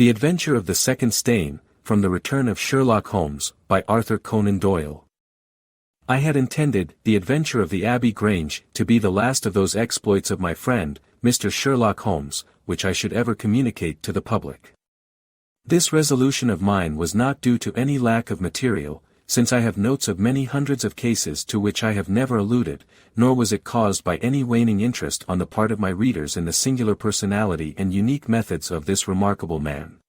The Adventure of the Second Stein, from The Return of Sherlock Holmes, by Arthur Conan Doyle. I had intended The Adventure of the Abbey Grange to be the last of those exploits of my friend, Mr. Sherlock Holmes, which I should ever communicate to the public. This resolution of mine was not due to any lack of material, since I have notes of many hundreds of cases to which I have never alluded, nor was it caused by any waning interest on the part of my readers in the singular personality and unique methods of this remarkable man.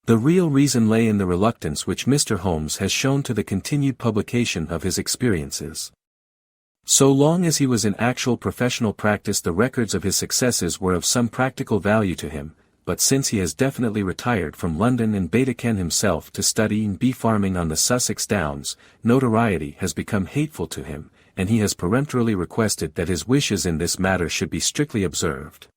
The real reason lay in the reluctance which Mr. Holmes has shown to the continued publication of his experiences. So long as he was in actual professional practice, the records of his successes were of some practical value to him, but since he has definitely retired from London and Baedeker himself to study and bee farming on the Sussex Downs, notoriety has become hateful to him, and he has peremptorily requested that his wishes in this matter should be strictly observed.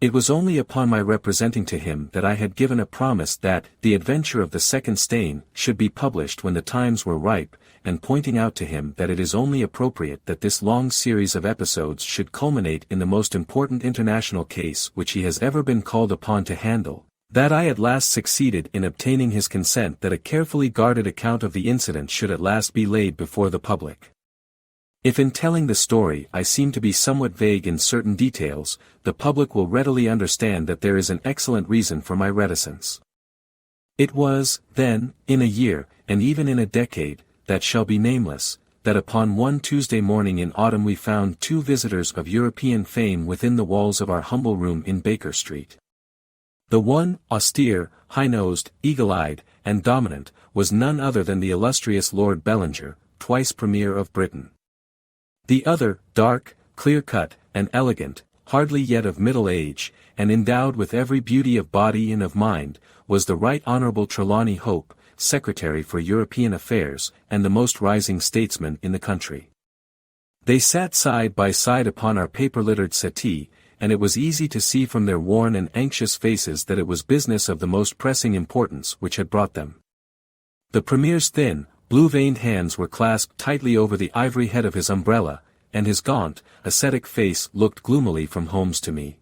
It was only upon my representing to him that I had given a promise that The Adventure of the Second Stein should be published when the times were ripe, and pointing out to him that it is only appropriate that this long series of episodes should culminate in the most important international case which he has ever been called upon to handle, that I at last succeeded in obtaining his consent that a carefully guarded account of the incident should at last be laid before the public. If in telling the story I seem to be somewhat vague in certain details, the public will readily understand that there is an excellent reason for my reticence. It was, then, in a year, and even in a decade, that shall be nameless, that upon one Tuesday morning in autumn we found two visitors of European fame within the walls of our humble room in Baker Street. The one, austere, high-nosed, eagle-eyed, and dominant, was none other than the illustrious Lord Bellinger, twice Premier of Britain. The other, dark, clear-cut, and elegant, hardly yet of middle age, and endowed with every beauty of body and of mind, was the Right Honourable Trelawney Hope, Secretary for European Affairs, and the most rising statesman in the country. They sat side by side upon our paper-littered settee, and it was easy to see from their worn and anxious faces that it was business of the most pressing importance which had brought them. The Premier's thin, blue-veined hands were clasped tightly over the ivory head of his umbrella, and his gaunt, ascetic face looked gloomily from Holmes to me.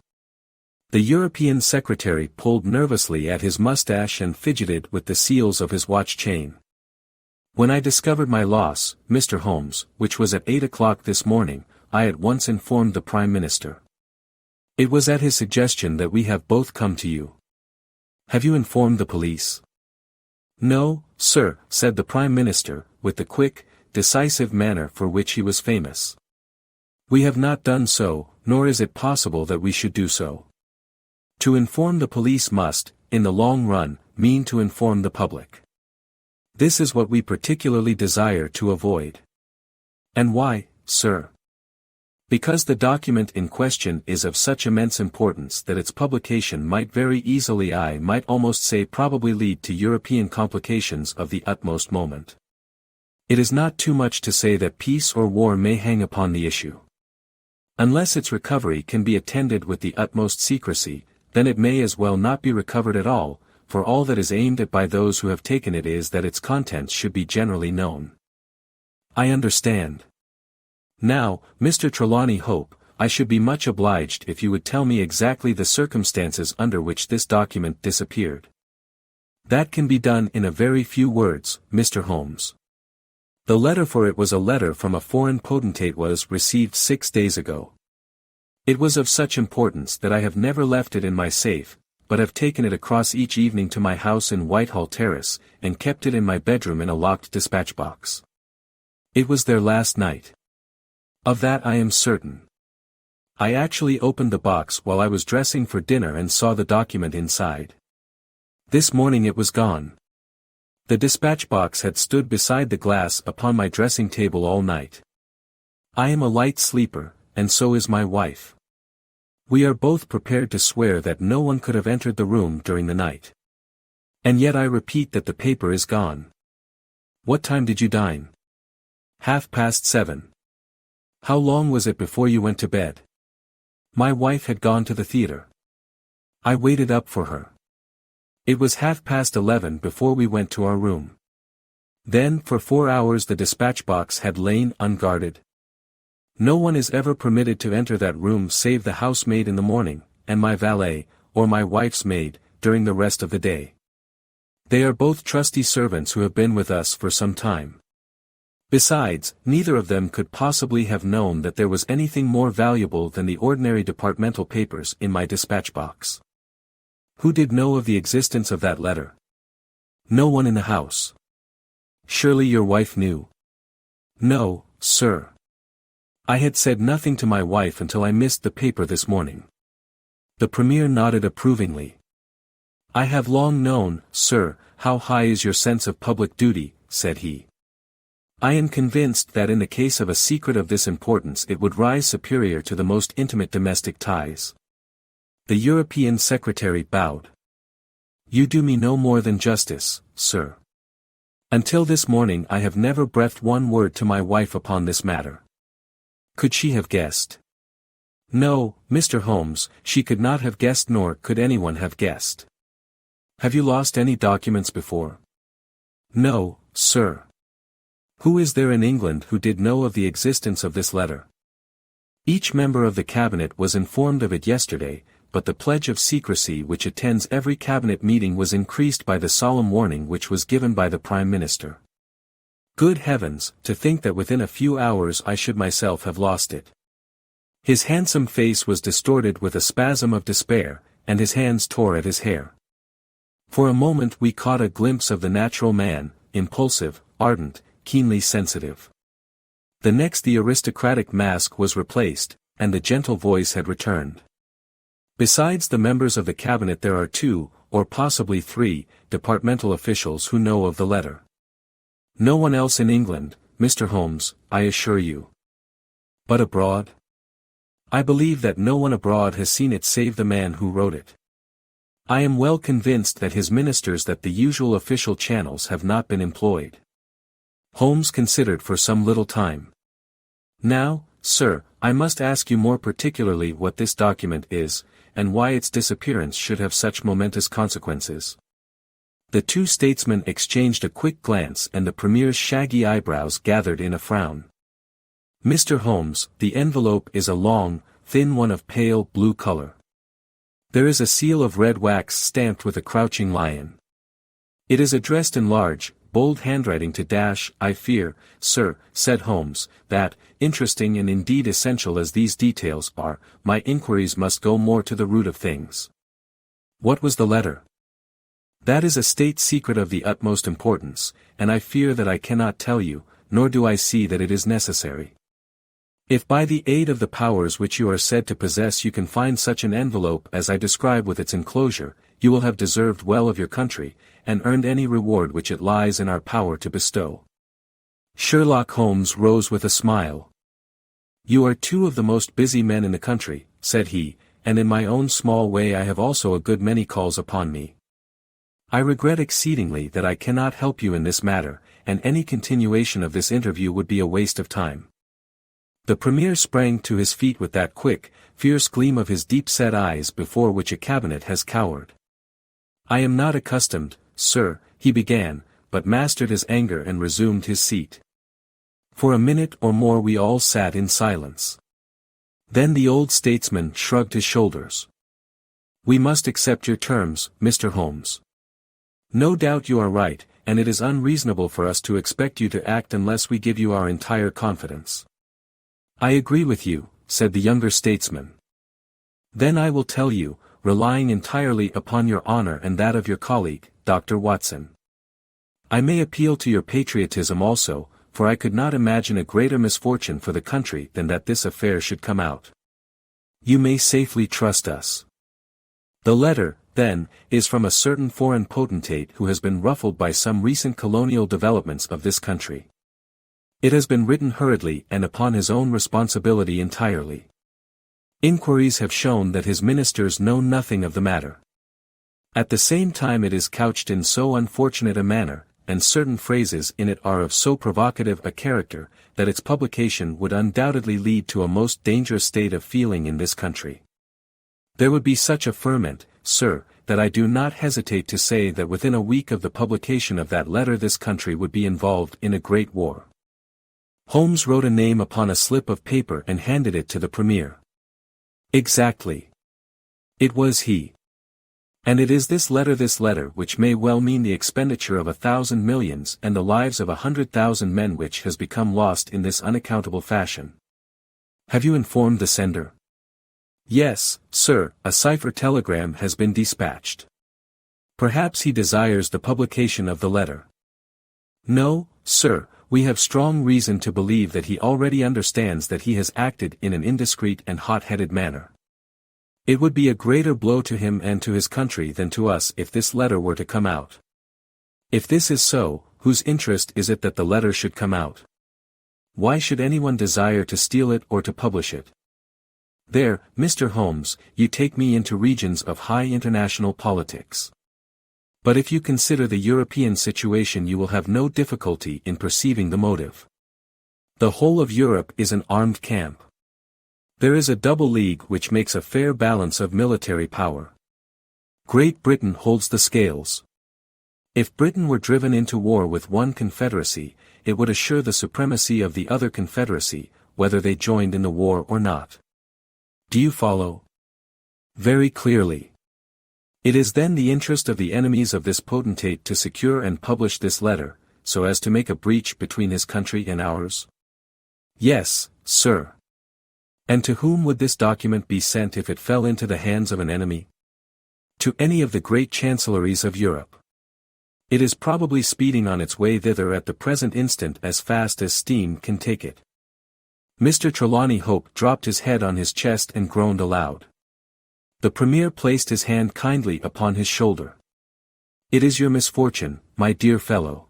The European Secretary pulled nervously at his moustache and fidgeted with the seals of his watch chain. When I discovered my loss, Mr. Holmes, which was at 8 o'clock this morning, I at once informed the Prime Minister. It was at his suggestion that we have both come to you. Have you informed the police? No, sir, said the Prime Minister, with the quick, decisive manner for which he was famous. We have not done so, nor is it possible that we should do so. To inform the police must, in the long run, mean to inform the public. This is what we particularly desire to avoid. And why, sir? Because the document in question is of such immense importance that its publication might very easily, I might almost say probably, lead to European complications of the utmost moment. It is not too much to say that peace or war may hang upon the issue. Unless its recovery can be attended with the utmost secrecy, then it may as well not be recovered at all, for all that is aimed at by those who have taken it is that its contents should be generally known. I understand. Now, Mr. Trelawney Hope, I should be much obliged if you would tell me exactly the circumstances under which this document disappeared. That can be done in a very few words, Mr. Holmes. The letter for it was a letter from a foreign potentate, was received 6 days ago. It was of such importance that I have never left it in my safe, but have taken it across each evening to my house in Whitehall Terrace, and kept it in my bedroom in a locked dispatch box. It was there last night. Of that I am certain. I actually opened the box while I was dressing for dinner and saw the document inside. This morning it was gone. The dispatch box had stood beside the glass upon my dressing table all night. I am a light sleeper, and so is my wife. We are both prepared to swear that no one could have entered the room during the night. And yet I repeat that the paper is gone. What time did you dine? 7:30. How long was it before you went to bed? My wife had gone to the theatre. I waited up for her. It was 11:30 before we went to our room. Then for 4 hours the dispatch box had lain unguarded. No one is ever permitted to enter that room save the housemaid in the morning, and my valet, or my wife's maid, during the rest of the day. They are both trusty servants who have been with us for some time. Besides, neither of them could possibly have known that there was anything more valuable than the ordinary departmental papers in my dispatch box. Who did know of the existence of that letter? No one in the house. Surely your wife knew? No, sir. I had said nothing to my wife until I missed the paper this morning. The Premier nodded approvingly. I have long known, sir, how high is your sense of public duty, said he. I am convinced that in the case of a secret of this importance it would rise superior to the most intimate domestic ties. The European secretary bowed. You do me no more than justice, sir. Until this morning I have never breathed one word to my wife upon this matter. Could she have guessed? No, Mr. Holmes, she could not have guessed, nor could anyone have guessed. Have you lost any documents before? No, sir. Who is there in England who did know of the existence of this letter? Each member of the cabinet was informed of it yesterday, but the pledge of secrecy which attends every cabinet meeting was increased by the solemn warning which was given by the Prime Minister. Good heavens, to think that within a few hours I should myself have lost it. His handsome face was distorted with a spasm of despair, and his hands tore at his hair. For a moment we caught a glimpse of the natural man, impulsive, ardent, keenly sensitive. The next the aristocratic mask was replaced, and the gentle voice had returned. Besides the members of the cabinet there are 2, or possibly 3, departmental officials who know of the letter. No one else in England, Mr. Holmes, I assure you. But abroad? I believe that no one abroad has seen it save the man who wrote it. I am well convinced that his ministers that the usual official channels have not been employed. Holmes considered for some little time. Now, sir, I must ask you more particularly what this document is, and why its disappearance should have such momentous consequences. The 2 statesmen exchanged a quick glance and the Premier's shaggy eyebrows gathered in a frown. Mr. Holmes, the envelope is a long, thin one of pale blue color. There is a seal of red wax stamped with a crouching lion. It is addressed in large, bold handwriting to I fear, sir, said Holmes, that, interesting and indeed essential as these details are, my inquiries must go more to the root of things. What was the letter? That is a state secret of the utmost importance, and I fear that I cannot tell you, nor do I see that it is necessary. If by the aid of the powers which you are said to possess you can find such an envelope as I describe with its enclosure, you will have deserved well of your country, and earned any reward which it lies in our power to bestow. Sherlock Holmes rose with a smile. You are 2 of the most busy men in the country, said he, and in my own small way I have also a good many calls upon me. I regret exceedingly that I cannot help you in this matter, and any continuation of this interview would be a waste of time. The Premier sprang to his feet with that quick, fierce gleam of his deep-set eyes before which a cabinet has cowered. I am not accustomed, sir, he began, but mastered his anger and resumed his seat. For a minute or more we all sat in silence. Then the old statesman shrugged his shoulders. We must accept your terms, Mr. Holmes. No doubt you are right, and it is unreasonable for us to expect you to act unless we give you our entire confidence. I agree with you, said the younger statesman. Then I will tell you, relying entirely upon your honor and that of your colleague, Dr. Watson. I may appeal to your patriotism also, for I could not imagine a greater misfortune for the country than that this affair should come out. You may safely trust us. The letter, then, is from a certain foreign potentate who has been ruffled by some recent colonial developments of this country. It has been written hurriedly and upon his own responsibility entirely. Inquiries have shown that his ministers know nothing of the matter. At the same time it is couched in so unfortunate a manner, and certain phrases in it are of so provocative a character, that its publication would undoubtedly lead to a most dangerous state of feeling in this country. There would be such a ferment, sir, that I do not hesitate to say that within a week of the publication of that letter this country would be involved in a great war. Holmes wrote a name upon a slip of paper and handed it to the Premier. Exactly. It was he. And it is this letter which may well mean the expenditure of 1,000 millions and the lives of 100,000 men which has become lost in this unaccountable fashion. Have you informed the sender? Yes, sir, a cipher telegram has been dispatched. Perhaps he desires the publication of the letter. No, sir, we have strong reason to believe that he already understands that he has acted in an indiscreet and hot-headed manner. It would be a greater blow to him and to his country than to us if this letter were to come out. If this is so, whose interest is it that the letter should come out? Why should anyone desire to steal it or to publish it? There, Mr. Holmes, you take me into regions of high international politics. But if you consider the European situation you will have no difficulty in perceiving the motive. The whole of Europe is an armed camp. There is a double league which makes a fair balance of military power. Great Britain holds the scales. If Britain were driven into war with one confederacy, it would assure the supremacy of the other confederacy, whether they joined in the war or not. Do you follow? Very clearly. It is then the interest of the enemies of this potentate to secure and publish this letter, so as to make a breach between his country and ours? Yes, sir. And to whom would this document be sent if it fell into the hands of an enemy? To any of the great chancelleries of Europe. It is probably speeding on its way thither at the present instant as fast as steam can take it. Mr. Trelawney Hope dropped his head on his chest and groaned aloud. The Premier placed his hand kindly upon his shoulder. It is your misfortune, my dear fellow.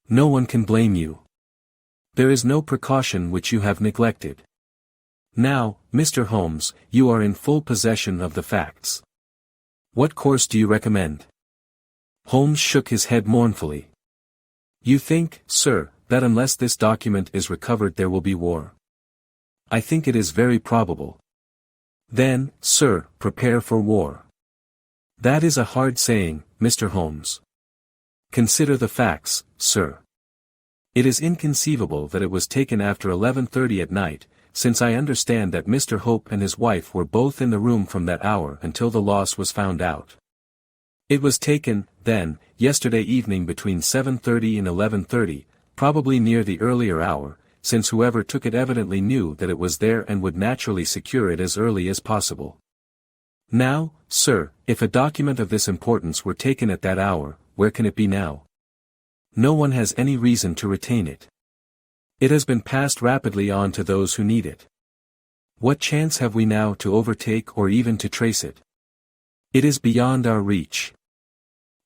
No one can blame you. There is no precaution which you have neglected. Now, Mr. Holmes, you are in full possession of the facts. What course do you recommend? Holmes shook his head mournfully. You think, sir, that unless this document is recovered there will be war? I think it is very probable. Then, sir, prepare for war. That is a hard saying, Mr. Holmes. Consider the facts, sir. It is inconceivable that it was taken after 11:30 at night, since I understand that Mr. Hope and his wife were both in the room from that hour until the loss was found out. It was taken, then, yesterday evening between 7:30 and 11:30, probably near the earlier hour, since whoever took it evidently knew that it was there and would naturally secure it as early as possible. Now, sir, if a document of this importance were taken at that hour, where can it be now? No one has any reason to retain it. It has been passed rapidly on to those who need it. What chance have we now to overtake or even to trace it? It is beyond our reach.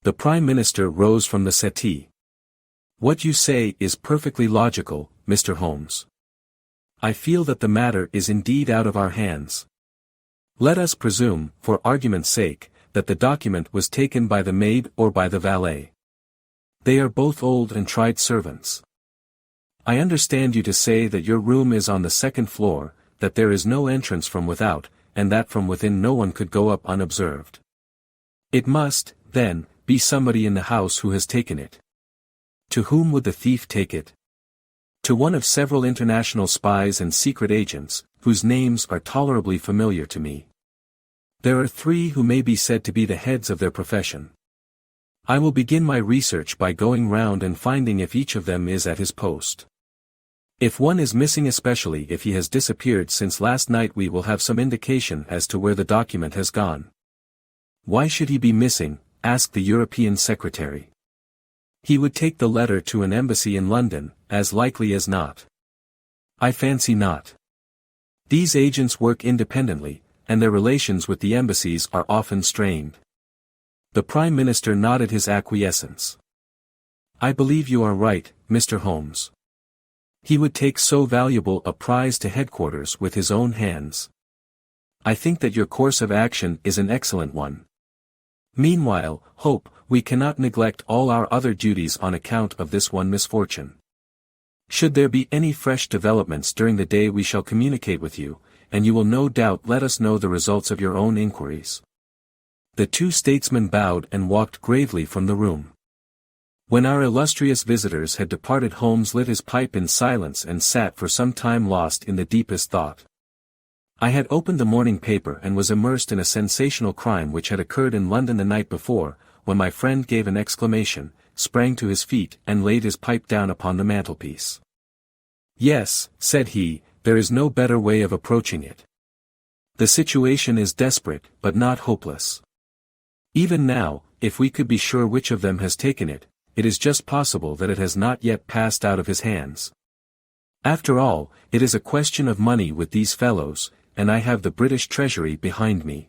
The Prime Minister rose from the settee. What you say is perfectly logical, Mr. Holmes. I feel that the matter is indeed out of our hands. Let us presume, for argument's sake, that the document was taken by the maid or by the valet. They are both old and tried servants. I understand you to say that your room is on the second floor, that there is no entrance from without, and that from within no one could go up unobserved. It must, then, be somebody in the house who has taken it. To whom would the thief take it? To one of several international spies and secret agents, whose names are tolerably familiar to me. There are 3 who may be said to be the heads of their profession. I will begin my research by going round and finding if each of them is at his post. If one is missing, especially if he has disappeared since last night, we will have some indication as to where the document has gone. Why should he be missing? Asked the European Secretary. He would take the letter to an embassy in London, as likely as not. I fancy not. These agents work independently, and their relations with the embassies are often strained. The Prime Minister nodded his acquiescence. I believe you are right, Mr. Holmes. He would take so valuable a prize to headquarters with his own hands. I think that your course of action is an excellent one. Meanwhile, Hope, we cannot neglect all our other duties on account of this one misfortune. Should there be any fresh developments during the day we shall communicate with you, and you will no doubt let us know the results of your own inquiries. The 2 statesmen bowed and walked gravely from the room. When our illustrious visitors had departed, Holmes lit his pipe in silence and sat for some time lost in the deepest thought. I had opened the morning paper and was immersed in a sensational crime which had occurred in London the night before, when my friend gave an exclamation, sprang to his feet and laid his pipe down upon the mantelpiece. "Yes," said he, "there is no better way of approaching it. The situation is desperate, but not hopeless. Even now, if we could be sure which of them has taken it, it is just possible that it has not yet passed out of his hands. After all, it is a question of money with these fellows, and I have the British Treasury behind me.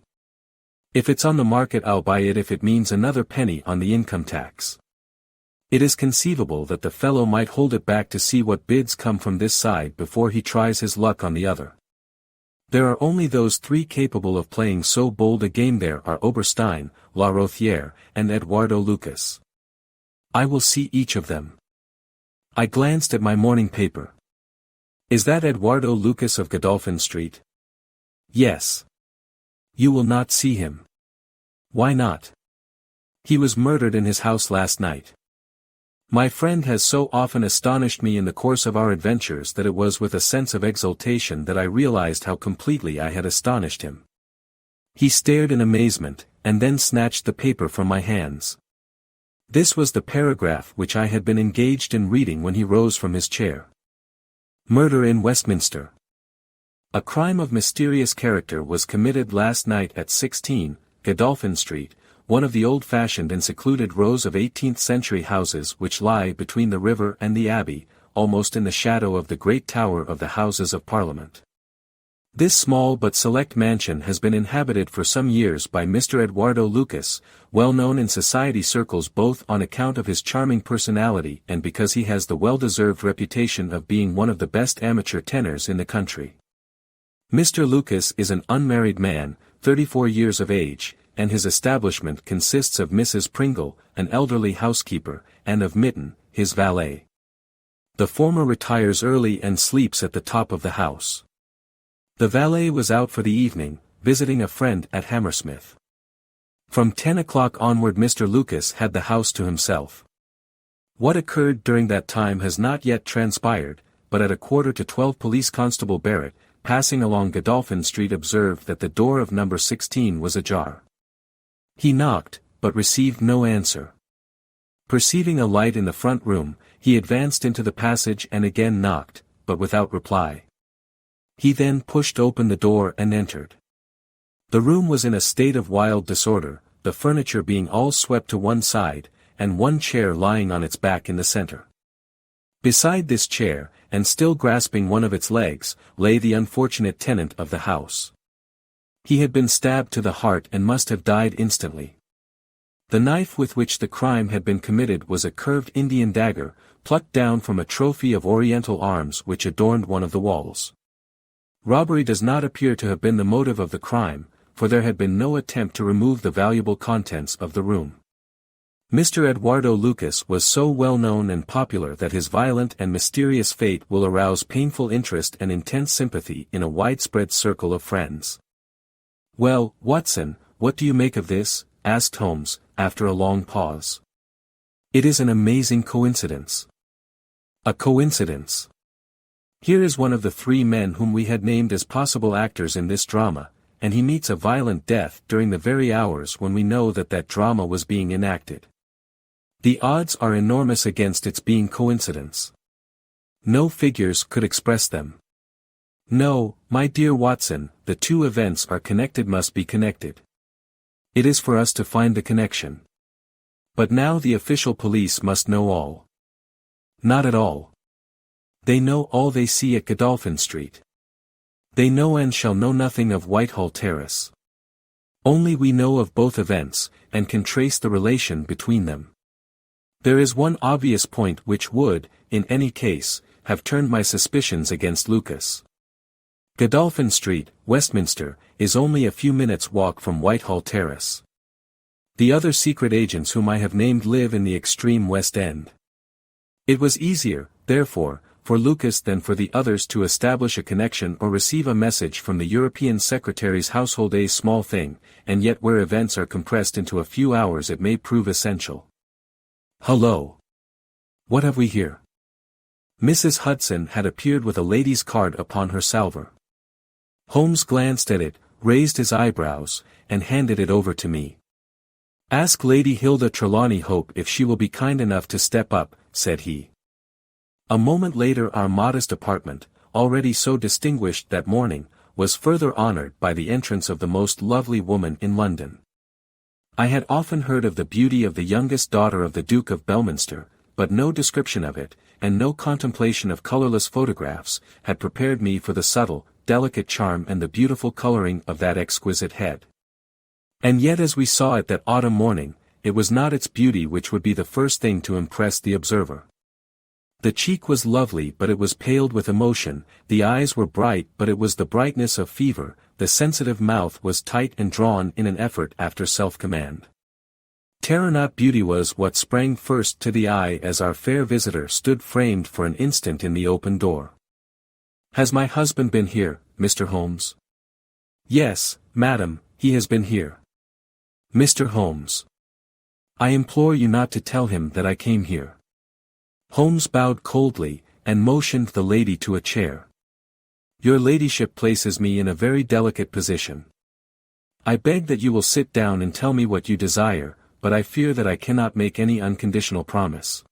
If it's on the market I'll buy it if it means another penny on the income tax. It is conceivable that the fellow might hold it back to see what bids come from this side before he tries his luck on the other. There are only those three capable of playing so bold a game. There are Stein, La Rothière, and Eduardo Lucas. I will see each of them." I glanced at my morning paper. "Is that Eduardo Lucas of Godolphin Street?" "Yes." "You will not see him." "Why not?" "He was murdered in his house last night." My friend has so often astonished me in the course of our adventures that it was with a sense of exultation that I realized how completely I had astonished him. He stared in amazement, and then snatched the paper from my hands. This was the paragraph which I had been engaged in reading when he rose from his chair. "Murder in Westminster. A crime of mysterious character was committed last night at 16, Godolphin Street, one of the old-fashioned and secluded rows of 18th-century houses which lie between the river and the Abbey, almost in the shadow of the great tower of the Houses of Parliament. This small but select mansion has been inhabited for some years by Mr. Eduardo Lucas, well known in society circles both on account of his charming personality and because he has the well-deserved reputation of being one of the best amateur tenors in the country. Mr. Lucas is an unmarried man, 34 years of age, and his establishment consists of Mrs. Pringle, an elderly housekeeper, and of Mitten, his valet. The former retires early and sleeps at the top of the house. The valet was out for the evening, visiting a friend at Hammersmith. From 10 o'clock onward Mr. Lucas had the house to himself. What occurred during that time has not yet transpired, but at 11:45 Police Constable Barrett, passing along Godolphin Street, observed that the door of number 16 was ajar. He knocked, but received no answer. Perceiving a light in the front room, he advanced into the passage and again knocked, but without reply. He then pushed open the door and entered. The room was in a state of wild disorder, the furniture being all swept to one side, and one chair lying on its back in the center. Beside this chair, and still grasping one of its legs, lay the unfortunate tenant of the house. He had been stabbed to the heart and must have died instantly. The knife with which the crime had been committed was a curved Indian dagger, plucked down from a trophy of Oriental arms which adorned one of the walls. Robbery does not appear to have been the motive of the crime, for there had been no attempt to remove the valuable contents of the room. Mr. Eduardo Lucas was so well known and popular that his violent and mysterious fate will arouse painful interest and intense sympathy in a widespread circle of friends. "Well, Watson, what do you make of this?" asked Holmes, after a long pause. "It is an amazing coincidence." "A coincidence. Here is one of the three men whom we had named as possible actors in this drama, and he meets a violent death during the very hours when we know that that drama was being enacted. The odds are enormous against its being coincidence. No figures could express them. No, my dear Watson, the two events are connected, must be connected. It is for us to find the connection. But now the official police must know all." "Not at all. They know all they see at Godolphin Street. They know and shall know nothing of Whitehall Terrace. Only we know of both events, and can trace the relation between them. There is one obvious point which would, in any case, have turned my suspicions against Lucas. Godolphin Street, Westminster, is only a few minutes' walk from Whitehall Terrace. The other secret agents whom I have named live in the extreme West End. It was easier, therefore, for Lucas than for the others to establish a connection or receive a message from the European Secretary's household. A small thing, and yet where events are compressed into a few hours it may prove essential. Hullo! What have we here?" Mrs. Hudson had appeared with a lady's card upon her salver. Holmes glanced at it, raised his eyebrows, and handed it over to me. "Ask Lady Hilda Trelawney Hope if she will be kind enough to step up," said he. A moment later our modest apartment, already so distinguished that morning, was further honored by the entrance of the most lovely woman in London. I had often heard of the beauty of the youngest daughter of the Duke of Belminster, but no description of it, and no contemplation of colorless photographs, had prepared me for the subtle, delicate charm and the beautiful coloring of that exquisite head. And yet as we saw it that autumn morning, it was not its beauty which would be the first thing to impress the observer. The cheek was lovely but it was paled with emotion, the eyes were bright but it was the brightness of fever, the sensitive mouth was tight and drawn in an effort after self-command. Terror not beauty was what sprang first to the eye as our fair visitor stood framed for an instant in the open door. "Has my husband been here, Mr. Holmes?" "Yes, madam, he has been here." "Mr. Holmes, I implore you not to tell him that I came here." Holmes bowed coldly, and motioned the lady to a chair. "Your ladyship places me in a very delicate position. I beg that you will sit down and tell me what you desire, but I fear that I cannot make any unconditional promise."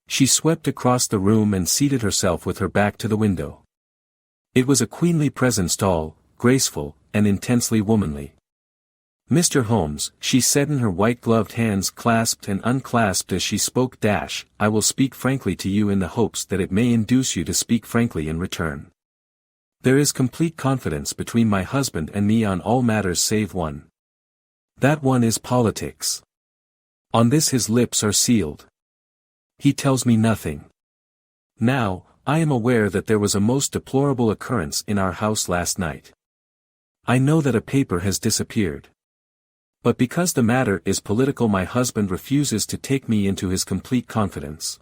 She swept across the room and seated herself with her back to the window. It was a queenly presence, tall, graceful, and intensely womanly. "Mr. Holmes," she said in her white-gloved hands clasped and unclasped as she spoke, "I will speak frankly to you in the hopes that it may induce you to speak frankly in return. There is complete confidence between my husband and me on all matters save one. That one is politics. On this his lips are sealed. He tells me nothing. Now, I am aware that there was a most deplorable occurrence in our house last night. I know that a paper has disappeared. But because the matter is political my husband refuses to take me into his complete confidence.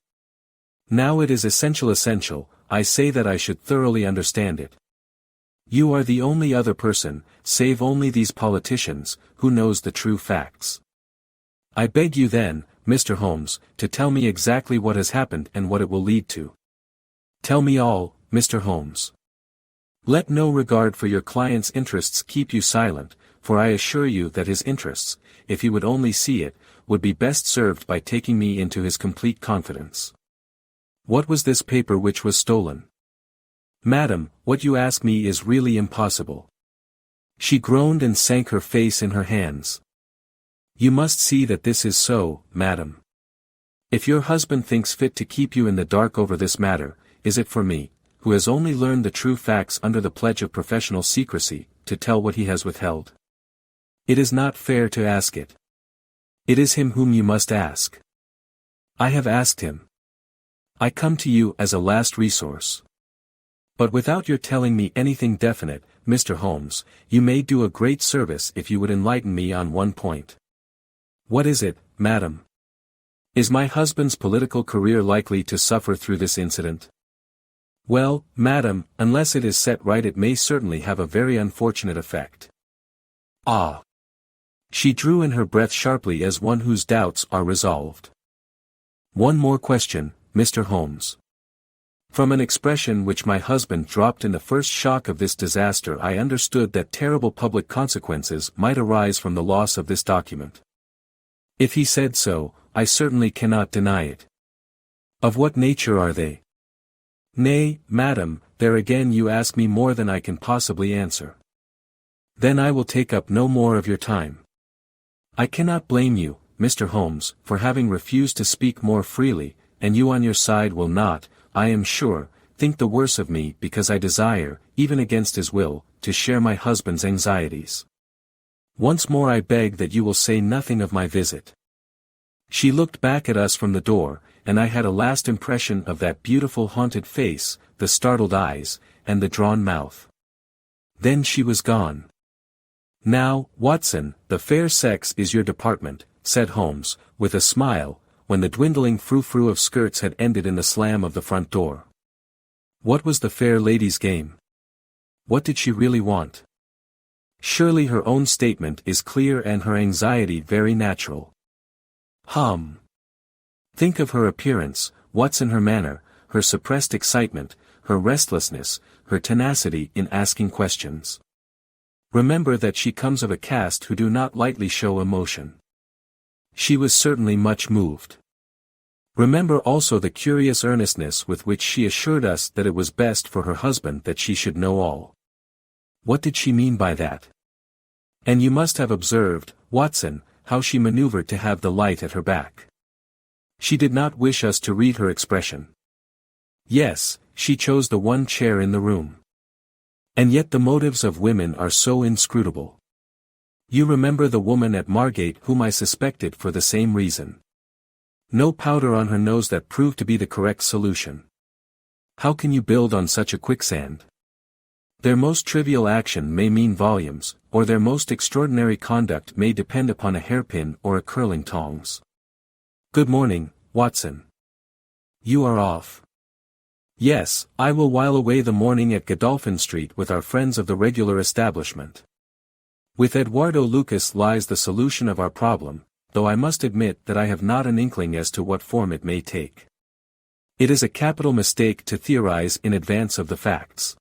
Now it is essential, I say that I should thoroughly understand it. You are the only other person, save only these politicians, who knows the true facts. I beg you then, Mr. Holmes, to tell me exactly what has happened and what it will lead to. Tell me all, Mr. Holmes. Let no regard for your client's interests keep you silent, for I assure you that his interests, if he would only see it, would be best served by taking me into his complete confidence. What was this paper which was stolen?" "Madam, what you ask me is really impossible." She groaned and sank her face in her hands. "You must see that this is so, madam. If your husband thinks fit to keep you in the dark over this matter, is it for me, who has only learned the true facts under the pledge of professional secrecy, to tell what he has withheld? It is not fair to ask it. It is him whom you must ask. I have asked him. I come to you as a last resource. But without your telling me anything definite, Mr. Holmes, you may do a great service if you would enlighten me on one point." "What is it, madam? Is my husband's political career likely to suffer through this incident?" "Well, madam, unless it is set right it may certainly have a very unfortunate effect." "Ah!" She drew in her breath sharply as one whose doubts are resolved. "One more question, Mr. Holmes. From an expression which my husband dropped in the first shock of this disaster I understood that terrible public consequences might arise from the loss of this document. If he said so, I certainly cannot deny it. Of what nature are they?" "Nay, madam, there again you ask me more than I can possibly answer." "Then I will take up no more of your time. I cannot blame you, Mr. Holmes, for having refused to speak more freely, and you on your side will not, I am sure, think the worse of me because I desire, even against his will, to share my husband's anxieties. Once more I beg that you will say nothing of my visit." She looked back at us from the door, and I had a last impression of that beautiful haunted face, the startled eyes, and the drawn mouth. Then she was gone. "Now, Watson, the fair sex is your department," said Holmes, with a smile, when the dwindling frou-frou of skirts had ended in the slam of the front door. What was the fair lady's game? What did she really want? Surely her own statement is clear and her anxiety very natural. Think of her appearance, what's in her manner, her suppressed excitement, her restlessness, her tenacity in asking questions. Remember that she comes of a caste who do not lightly show emotion. She was certainly much moved. Remember also the curious earnestness with which she assured us that it was best for her husband that she should know all. What did she mean by that? And you must have observed, Watson, how she maneuvered to have the light at her back. She did not wish us to read her expression. Yes, she chose the one chair in the room. And yet the motives of women are so inscrutable. You remember the woman at Margate whom I suspected for the same reason. No powder on her nose that proved to be the correct solution. How can you build on such a quicksand? Their most trivial action may mean volumes, or their most extraordinary conduct may depend upon a hairpin or a curling tongs. Good morning, Watson. You are off. Yes, I will while away the morning at Godolphin Street with our friends of the regular establishment. With Eduardo Lucas lies the solution of our problem, though I must admit that I have not an inkling as to what form it may take. It is a capital mistake to theorize in advance of the facts.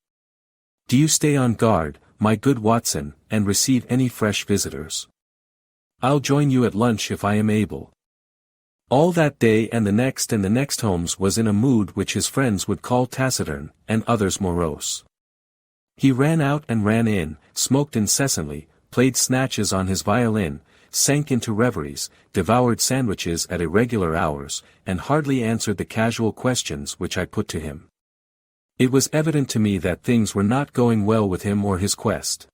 Do you stay on guard, my good Watson, and receive any fresh visitors? I'll join you at lunch if I am able. All that day and the next Holmes was in a mood which his friends would call taciturn, and others morose. He ran out and ran in, smoked incessantly, played snatches on his violin, sank into reveries, devoured sandwiches at irregular hours, and hardly answered the casual questions which I put to him. It was evident to me that things were not going well with him or his quest.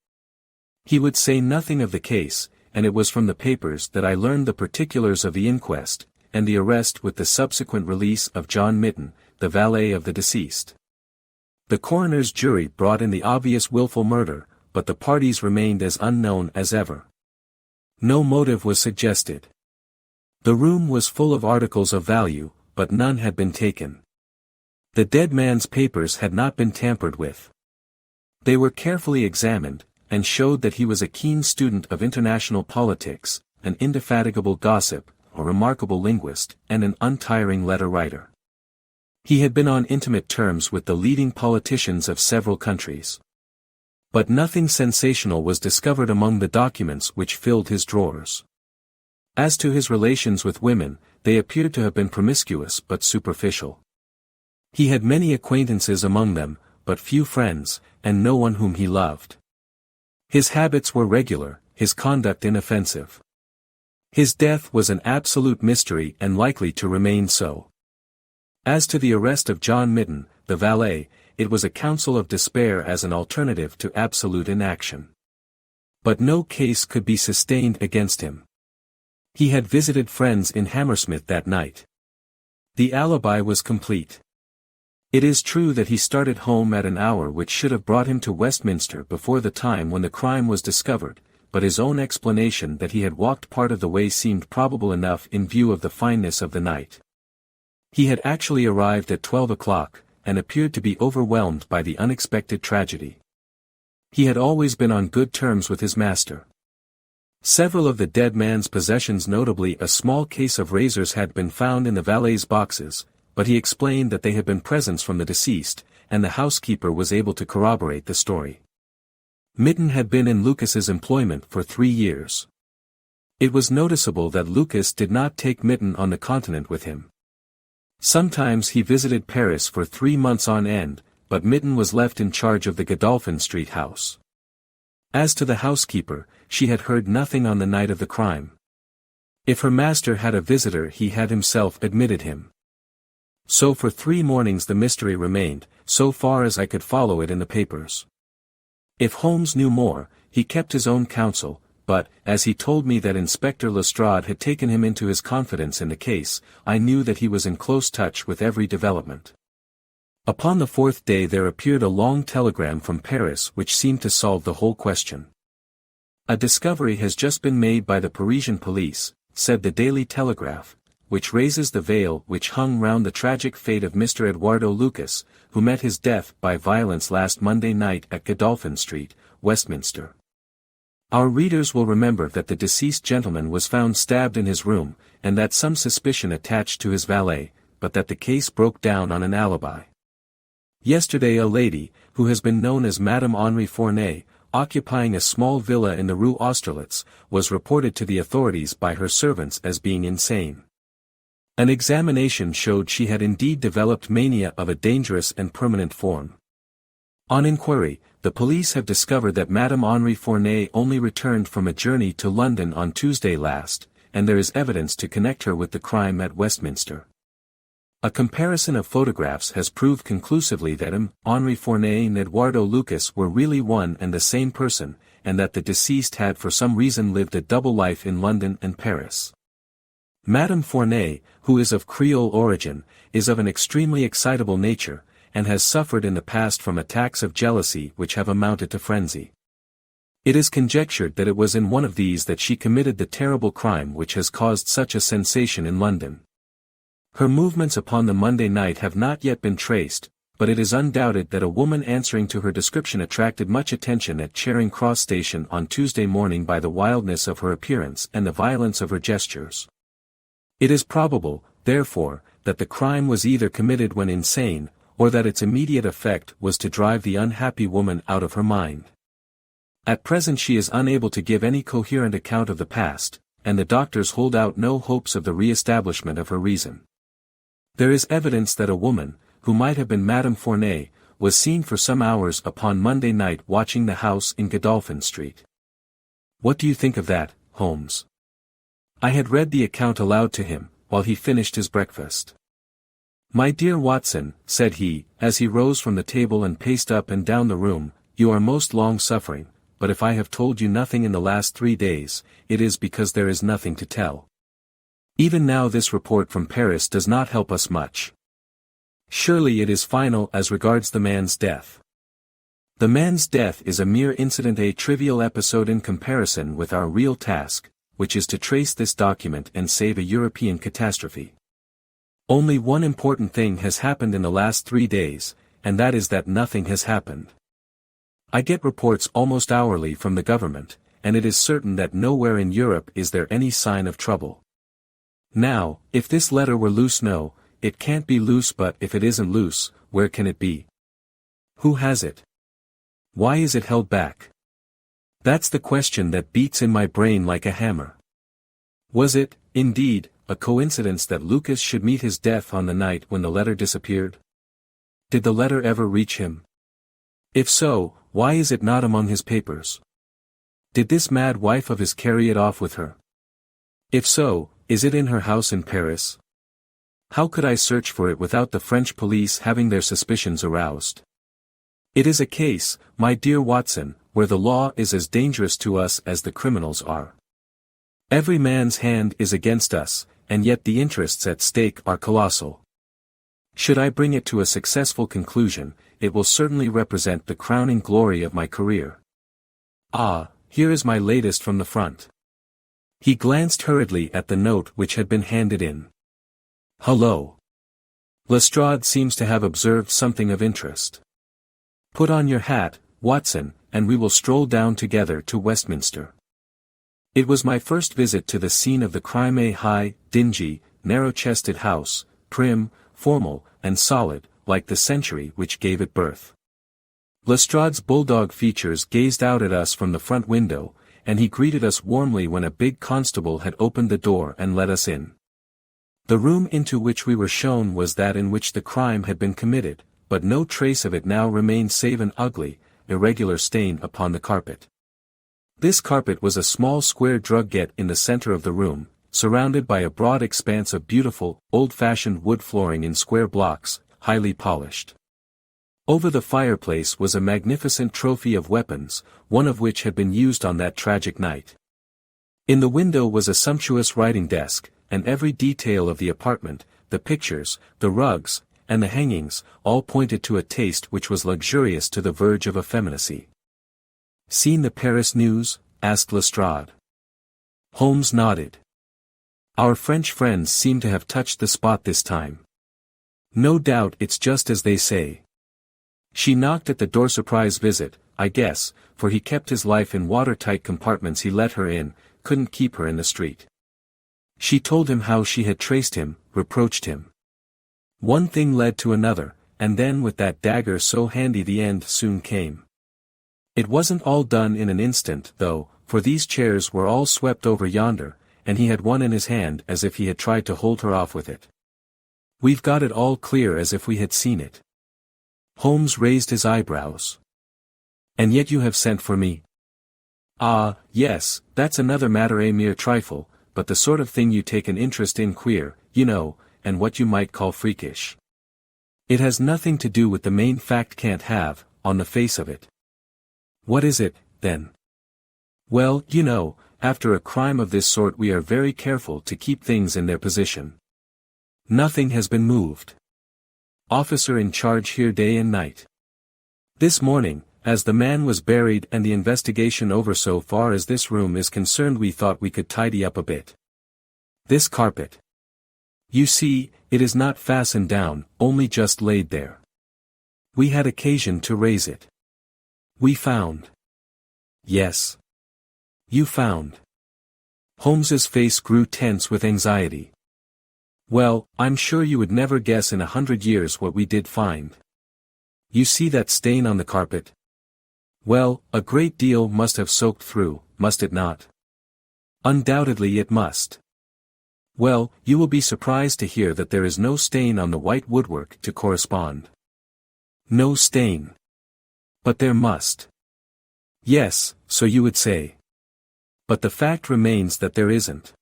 He would say nothing of the case, and it was from the papers that I learned the particulars of the inquest, and the arrest with the subsequent release of John Mitten, the valet of the deceased. The coroner's jury brought in the obvious willful murder, but the parties remained as unknown as ever. No motive was suggested. The room was full of articles of value, but none had been taken. The dead man's papers had not been tampered with. They were carefully examined, and showed that he was a keen student of international politics, an indefatigable gossip, a remarkable linguist, and an untiring letter writer. He had been on intimate terms with the leading politicians of several countries. But nothing sensational was discovered among the documents which filled his drawers. As to his relations with women, they appeared to have been promiscuous but superficial. He had many acquaintances among them, but few friends, and no one whom he loved. His habits were regular, his conduct inoffensive. His death was an absolute mystery and likely to remain so. As to the arrest of John Mitten, the valet, it was a counsel of despair as an alternative to absolute inaction. But no case could be sustained against him. He had visited friends in Hammersmith that night. The alibi was complete. It is true that he started home at an hour which should have brought him to Westminster before the time when the crime was discovered, but his own explanation that he had walked part of the way seemed probable enough in view of the fineness of the night. He had actually arrived at 12 o'clock, and appeared to be overwhelmed by the unexpected tragedy. He had always been on good terms with his master. Several of the dead man's possessions, notably a small case of razors, had been found in the valet's boxes, but he explained that they had been presents from the deceased, and the housekeeper was able to corroborate the story. Mitten had been in Lucas's employment for 3 years. It was noticeable that Lucas did not take Mitten on the continent with him. Sometimes he visited Paris for 3 months on end, but Mitten was left in charge of the Godolphin Street house. As to the housekeeper, she had heard nothing on the night of the crime. If her master had a visitor, he had himself admitted him. So for 3 mornings the mystery remained, so far as I could follow it in the papers. If Holmes knew more, he kept his own counsel, but, as he told me that Inspector Lestrade had taken him into his confidence in the case, I knew that he was in close touch with every development. Upon the 4th day there appeared a long telegram from Paris which seemed to solve the whole question. A discovery has just been made by the Parisian police, said the Daily Telegraph, which raises the veil which hung round the tragic fate of Mr. Eduardo Lucas, who met his death by violence last Monday night at Godolphin Street, Westminster. Our readers will remember that the deceased gentleman was found stabbed in his room, and that some suspicion attached to his valet, but that the case broke down on an alibi. Yesterday a lady, who has been known as Madame Henri Fournay, occupying a small villa in the Rue Austerlitz, was reported to the authorities by her servants as being insane. An examination showed she had indeed developed mania of a dangerous and permanent form. On inquiry, the police have discovered that Madame Henri Fournay only returned from a journey to London on Tuesday last, and there is evidence to connect her with the crime at Westminster. A comparison of photographs has proved conclusively that Henri Fournay and Eduardo Lucas were really one and the same person, and that the deceased had for some reason lived a double life in London and Paris. Madame Fournay, who is of Creole origin, is of an extremely excitable nature, and has suffered in the past from attacks of jealousy which have amounted to frenzy. It is conjectured that it was in one of these that she committed the terrible crime which has caused such a sensation in London. Her movements upon the Monday night have not yet been traced, but it is undoubted that a woman answering to her description attracted much attention at Charing Cross Station on Tuesday morning by the wildness of her appearance and the violence of her gestures. It is probable, therefore, that the crime was either committed when insane, or that its immediate effect was to drive the unhappy woman out of her mind. At present she is unable to give any coherent account of the past, and the doctors hold out no hopes of the re-establishment of her reason. There is evidence that a woman, who might have been Madame Fournay, was seen for some hours upon Monday night watching the house in Godolphin Street. What do you think of that, Holmes? I had read the account aloud to him, while he finished his breakfast. My dear Watson, said he, as he rose from the table and paced up and down the room, you are most long-suffering, but if I have told you nothing in the last 3 days, it is because there is nothing to tell. Even now this report from Paris does not help us much. Surely it is final as regards the man's death. The man's death is a mere incident, a trivial episode in comparison with our real task, which is to trace this document and save a European catastrophe. Only one important thing has happened in the last 3 days, and that is that nothing has happened. I get reports almost hourly from the government, and it is certain that nowhere in Europe is there any sign of trouble. Now, if this letter were loose, no, it can't be loose, but if it isn't loose, where can it be? Who has it? Why is it held back? That's the question that beats in my brain like a hammer. Was it, indeed, a coincidence that Lucas should meet his death on the night when the letter disappeared? Did the letter ever reach him? If so, why is it not among his papers? Did this mad wife of his carry it off with her? If so, is it in her house in Paris? How could I search for it without the French police having their suspicions aroused? It is a case, my dear Watson, where the law is as dangerous to us as the criminals are. Every man's hand is against us, and yet the interests at stake are colossal. Should I bring it to a successful conclusion, it will certainly represent the crowning glory of my career. Ah, here is my latest from the front. He glanced hurriedly at the note which had been handed in. Hullo! Lestrade seems to have observed something of interest. Put on your hat, Watson, and we will stroll down together to Westminster. It was my first visit to the scene of the crime, a high, dingy, narrow-chested house, prim, formal, and solid, like the century which gave it birth. Lestrade's bulldog features gazed out at us from the front window, and he greeted us warmly when a big constable had opened the door and let us in. The room into which we were shown was that in which the crime had been committed, but no trace of it now remained save an ugly, irregular stain upon the carpet. This carpet was a small square drugget in the center of the room, surrounded by a broad expanse of beautiful, old-fashioned wood flooring in square blocks, highly polished. Over the fireplace was a magnificent trophy of weapons, one of which had been used on that tragic night. In the window was a sumptuous writing desk, and every detail of the apartment, the pictures, the rugs, and the hangings, all pointed to a taste which was luxurious to the verge of effeminacy. "Seen the Paris news?" asked Lestrade. Holmes nodded. "Our French friends seem to have touched the spot this time. No doubt it's just as they say. She knocked at the door. Surprise visit, I guess, for he kept his life in watertight compartments. He let her in, couldn't keep her in the street. She told him how she had traced him, reproached him. One thing led to another, and then with that dagger so handy the end soon came. It wasn't all done in an instant, though, for these chairs were all swept over yonder, and he had one in his hand as if he had tried to hold her off with it. We've got it all clear as if we had seen it. Holmes raised his eyebrows. And yet you have sent for me? Ah, yes, that's another matter, a mere trifle, but the sort of thing you take an interest in, queer, you know, and what you might call freakish. It has nothing to do with the main fact, can't have, on the face of it. What is it, then? Well, you know, after a crime of this sort we are very careful to keep things in their position. Nothing has been moved. Officer in charge here day and night. This morning, as the man was buried and the investigation over so far as this room is concerned, we thought we could tidy up a bit. This carpet. You see, it is not fastened down, only just laid there. We had occasion to raise it. We found. Yes. You found. Holmes's face grew tense with anxiety. Well, I'm sure you would never guess in 100 years what we did find. You see that stain on the carpet? Well, a great deal must have soaked through, must it not? Undoubtedly it must. Well, you will be surprised to hear that there is no stain on the white woodwork to correspond. No stain. But there must. Yes, so you would say. But the fact remains that there isn't.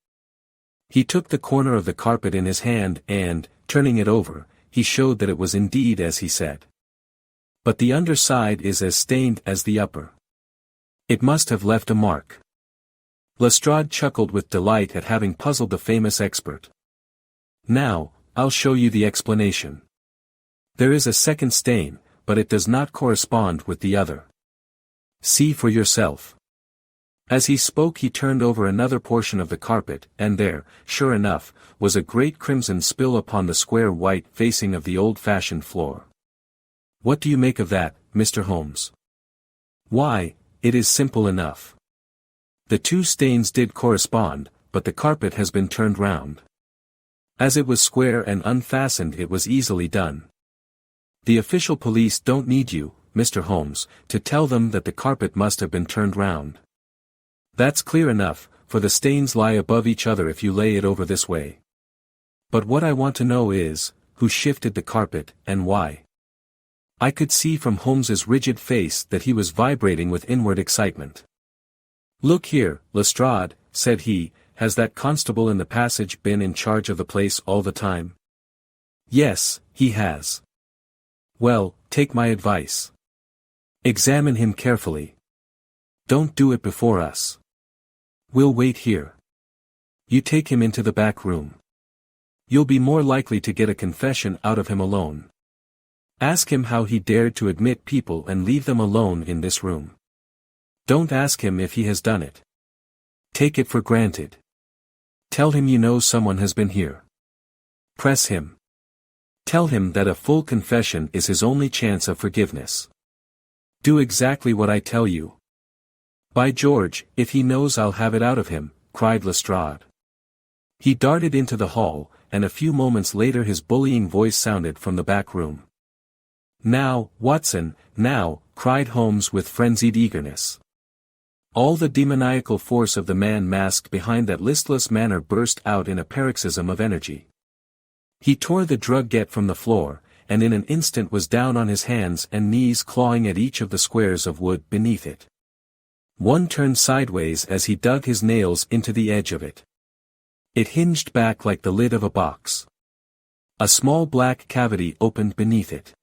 He took the corner of the carpet in his hand and, turning it over, he showed that it was indeed as he said. But the underside is as stained as the upper. It must have left a mark. Lestrade chuckled with delight at having puzzled the famous expert. Now, I'll show you the explanation. There is a second stain, but it does not correspond with the other. See for yourself. As he spoke he turned over another portion of the carpet, and there, sure enough, was a great crimson spill upon the square white facing of the old-fashioned floor. What do you make of that, Mr. Holmes? Why, it is simple enough. The two stains did correspond, but the carpet has been turned round. As it was square and unfastened it was easily done. The official police don't need you, Mr. Holmes, to tell them that the carpet must have been turned round. That's clear enough, for the stains lie above each other if you lay it over this way. But what I want to know is, who shifted the carpet, and why? I could see from Holmes's rigid face that he was vibrating with inward excitement. Look here, Lestrade, said he, has that constable in the passage been in charge of the place all the time? Yes, he has. Well, take my advice. Examine him carefully. Don't do it before us. We'll wait here. You take him into the back room. You'll be more likely to get a confession out of him alone. Ask him how he dared to admit people and leave them alone in this room. Don't ask him if he has done it. Take it for granted. Tell him you know someone has been here. Press him. Tell him that a full confession is his only chance of forgiveness. Do exactly what I tell you. By George, if he knows I'll have it out of him, cried Lestrade. He darted into the hall, and a few moments later his bullying voice sounded from the back room. Now, Watson, now, cried Holmes with frenzied eagerness. All the demoniacal force of the man masked behind that listless manner burst out in a paroxysm of energy. He tore the drugget from the floor, and in an instant was down on his hands and knees clawing at each of the squares of wood beneath it. One turned sideways as he dug his nails into the edge of it. It hinged back like the lid of a box. A small black cavity opened beneath it.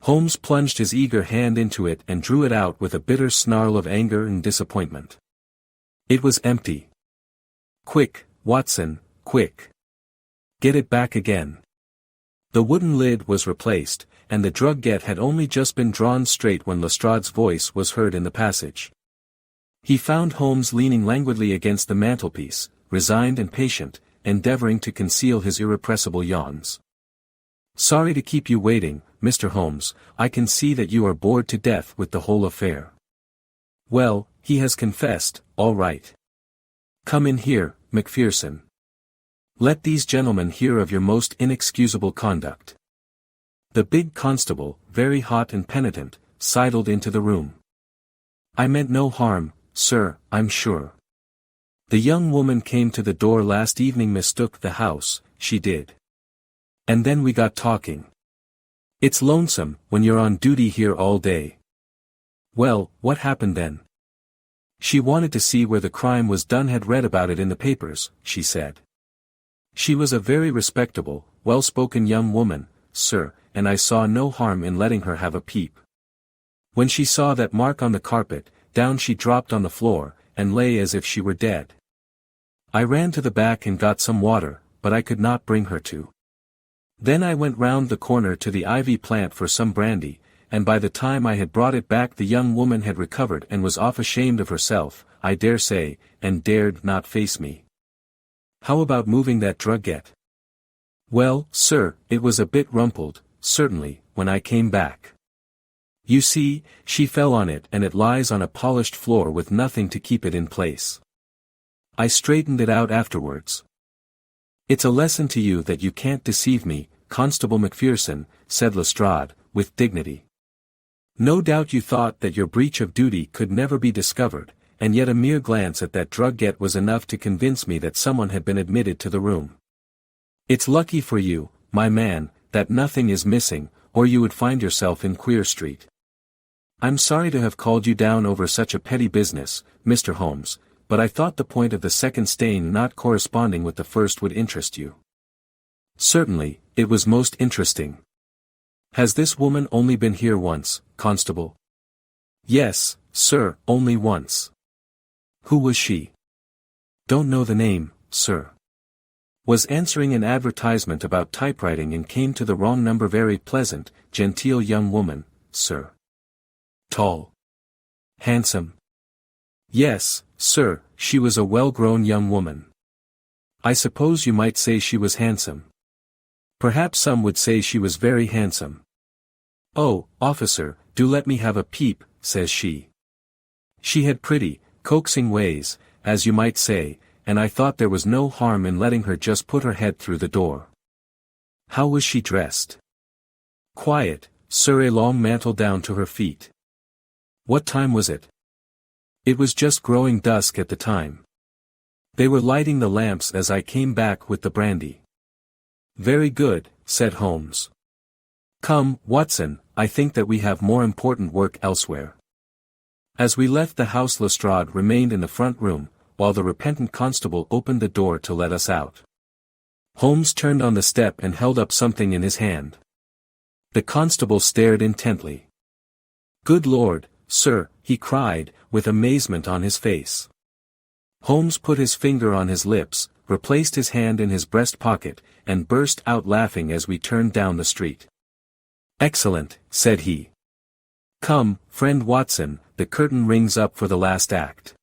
Holmes plunged his eager hand into it and drew it out with a bitter snarl of anger and disappointment. It was empty. Quick, Watson, quick. Get it back again. The wooden lid was replaced, and the drugget had only just been drawn straight when Lestrade's voice was heard in the passage. He found Holmes leaning languidly against the mantelpiece, resigned and patient, endeavoring to conceal his irrepressible yawns. Sorry to keep you waiting, Mr. Holmes, I can see that you are bored to death with the whole affair. Well, he has confessed, all right. Come in here, Macpherson. Let these gentlemen hear of your most inexcusable conduct. The big constable, very hot and penitent, sidled into the room. "I meant no harm, sir, I'm sure. The young woman came to the door last evening, mistook the house, she did. And then we got talking. It's lonesome, when you're on duty here all day." "Well, what happened then?" "She wanted to see where the crime was done, had read about it in the papers," she said. "She was a very respectable, well-spoken young woman, sir, and I saw no harm in letting her have a peep. When she saw that mark on the carpet, down she dropped on the floor, and lay as if she were dead. I ran to the back and got some water, but I could not bring her to. Then I went round the corner to the ivy plant for some brandy, and by the time I had brought it back the young woman had recovered and was off ashamed of herself, I dare say, and dared not face me. How about moving that drugget?" "Well, sir, it was a bit rumpled, certainly, when I came back. You see, she fell on it and it lies on a polished floor with nothing to keep it in place. I straightened it out afterwards." "It's a lesson to you that you can't deceive me, Constable Macpherson," said Lestrade, with dignity. "No doubt you thought that your breach of duty could never be discovered, and yet a mere glance at that drugget was enough to convince me that someone had been admitted to the room. It's lucky for you, my man, that nothing is missing, or you would find yourself in Queer Street. I'm sorry to have called you down over such a petty business, Mr. Holmes, but I thought the point of the second stain not corresponding with the first would interest you." "Certainly, it was most interesting. Has this woman only been here once, Constable?" "Yes, sir, only once." "Who was she?" "Don't know the name, sir. Was answering an advertisement about typewriting and came to the wrong number. Very pleasant, genteel young woman, sir." "Tall? Handsome?" "Yes, sir, she was a well-grown young woman." "I suppose you might say she was handsome." "Perhaps some would say she was very handsome." "Oh, officer, do let me have a peep," says she. She had pretty, coaxing ways, as you might say, and I thought there was no harm in letting her just put her head through the door. "How was she dressed?" "Quiet, sir, a long mantle down to her feet." "What time was it?" "It was just growing dusk at the time. They were lighting the lamps as I came back with the brandy." "Very good," said Holmes. "Come, Watson, I think that we have more important work elsewhere." As we left the house Lestrade remained in the front room, while the repentant constable opened the door to let us out. Holmes turned on the step and held up something in his hand. The constable stared intently. "Good Lord, sir," he cried, with amazement on his face. Holmes put his finger on his lips, replaced his hand in his breast pocket, and burst out laughing as we turned down the street. "Excellent," said he. "Come, friend Watson, the curtain rings up for the last act.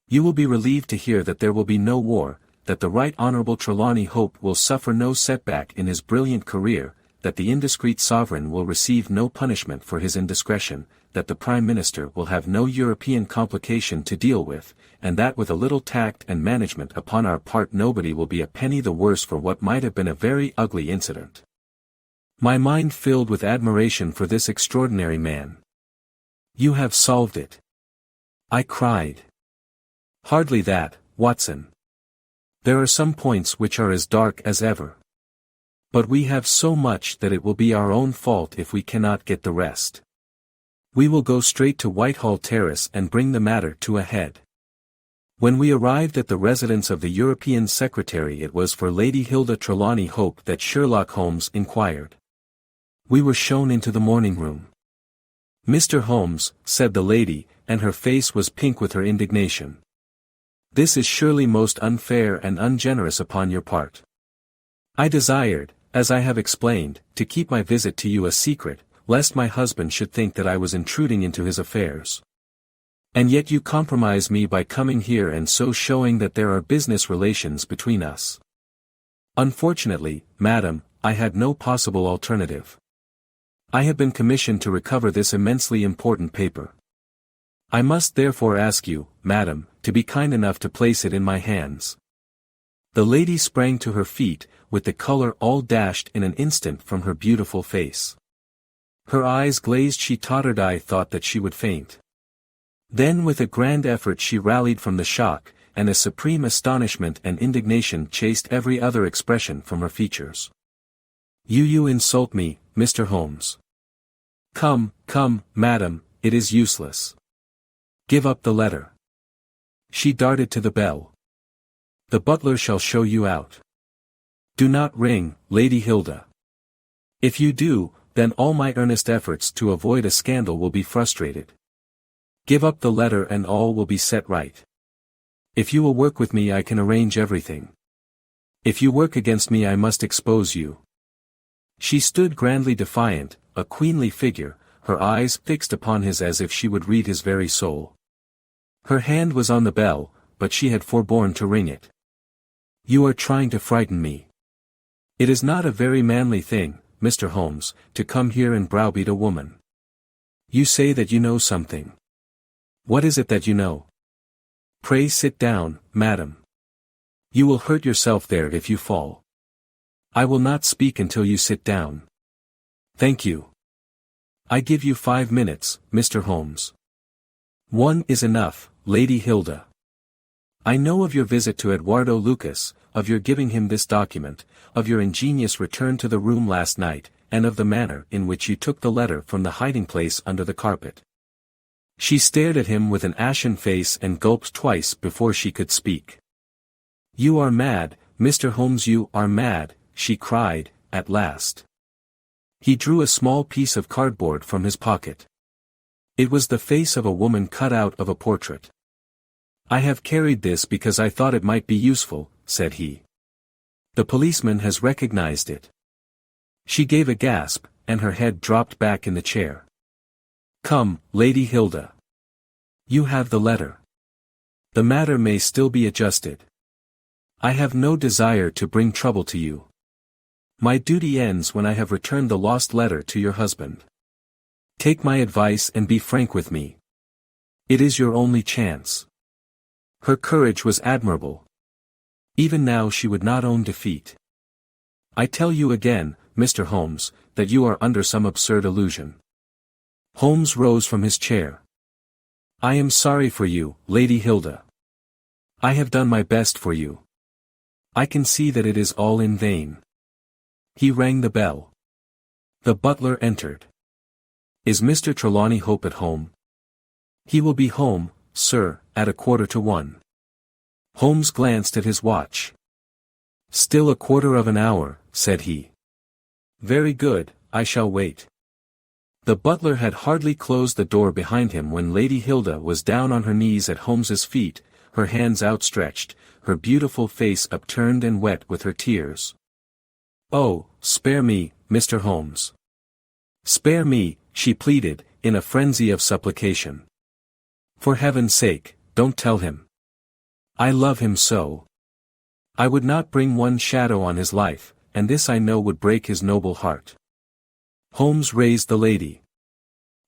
You will be relieved to hear that there will be no war, that the Right Honourable Trelawney Hope will suffer no setback in his brilliant career, that the indiscreet sovereign will receive no punishment for his indiscretion, that the Prime Minister will have no European complication to deal with, and that with a little tact and management upon our part nobody will be a penny the worse for what might have been a very ugly incident." My mind filled with admiration for this extraordinary man. "You have solved it," I cried. "Hardly that, Watson. There are some points which are as dark as ever. But we have so much that it will be our own fault if we cannot get the rest. We will go straight to Whitehall Terrace and bring the matter to a head." When we arrived at the residence of the European Secretary it was for Lady Hilda Trelawney Hope that Sherlock Holmes inquired. We were shown into the morning room. "Mr. Holmes," said the lady, and her face was pink with her indignation. "This is surely most unfair and ungenerous upon your part. I desired, as I have explained, to keep my visit to you a secret, lest my husband should think that I was intruding into his affairs. And yet you compromise me by coming here and so showing that there are business relations between us." "Unfortunately, madam, I had no possible alternative. I have been commissioned to recover this immensely important paper. I must therefore ask you, madam, to be kind enough to place it in my hands." The lady sprang to her feet, with the color all dashed in an instant from her beautiful face. Her eyes glazed, she tottered. I thought that she would faint. Then with a grand effort she rallied from the shock, and a supreme astonishment and indignation chased every other expression from her features. You insult me, Mr. Holmes. Come, madam, it is useless. Give up the letter. She darted to the bell. The butler shall show you out. Do not ring, Lady Hilda. If you do, then all my earnest efforts to avoid a scandal will be frustrated. Give up the letter and all will be set right. If you will work with me I can arrange everything. If you work against me I must expose you. She stood grandly defiant, a queenly figure, her eyes fixed upon his as if she would read his very soul. Her hand was on the bell, but she had forborne to ring it. You are trying to frighten me. It is not a very manly thing, Mr. Holmes, to come here and browbeat a woman. You say that you know something. What is it that you know? Pray sit down, madam. You will hurt yourself there if you fall. I will not speak until you sit down. Thank you. I give you 5 minutes, Mr. Holmes. 1 is enough, Lady Hilda. I know of your visit to Eduardo Lucas, of your giving him this document, of your ingenious return to the room last night, and of the manner in which you took the letter from the hiding-place under the carpet. She stared at him with an ashen face and gulped twice before she could speak. You are mad, Mr. Holmes, you are mad, she cried, at last. He drew a small piece of cardboard from his pocket. It was the face of a woman cut out of a portrait. I have carried this because I thought it might be useful, said he. The policeman has recognized it. She gave a gasp, and her head dropped back in the chair. Come, Lady Hilda. You have the letter. The matter may still be adjusted. I have no desire to bring trouble to you. My duty ends when I have returned the lost letter to your husband. Take my advice and be frank with me. It is your only chance. Her courage was admirable. Even now she would not own defeat. I tell you again, Mr. Holmes, that you are under some absurd illusion. Holmes rose from his chair. I am sorry for you, Lady Hilda. I have done my best for you. I can see that it is all in vain. He rang the bell. The butler entered. Is Mr. Trelawney Hope at home? He will be home, sir, at 1:15. Holmes glanced at his watch. Still 1/4 hour, said he. Very good, I shall wait. The butler had hardly closed the door behind him when Lady Hilda was down on her knees at Holmes's feet, her hands outstretched, her beautiful face upturned and wet with her tears. Oh, spare me, Mr. Holmes. Spare me, she pleaded, in a frenzy of supplication. For heaven's sake, don't tell him. I love him so. I would not bring one shadow on his life, and this I know would break his noble heart. Holmes raised the lady.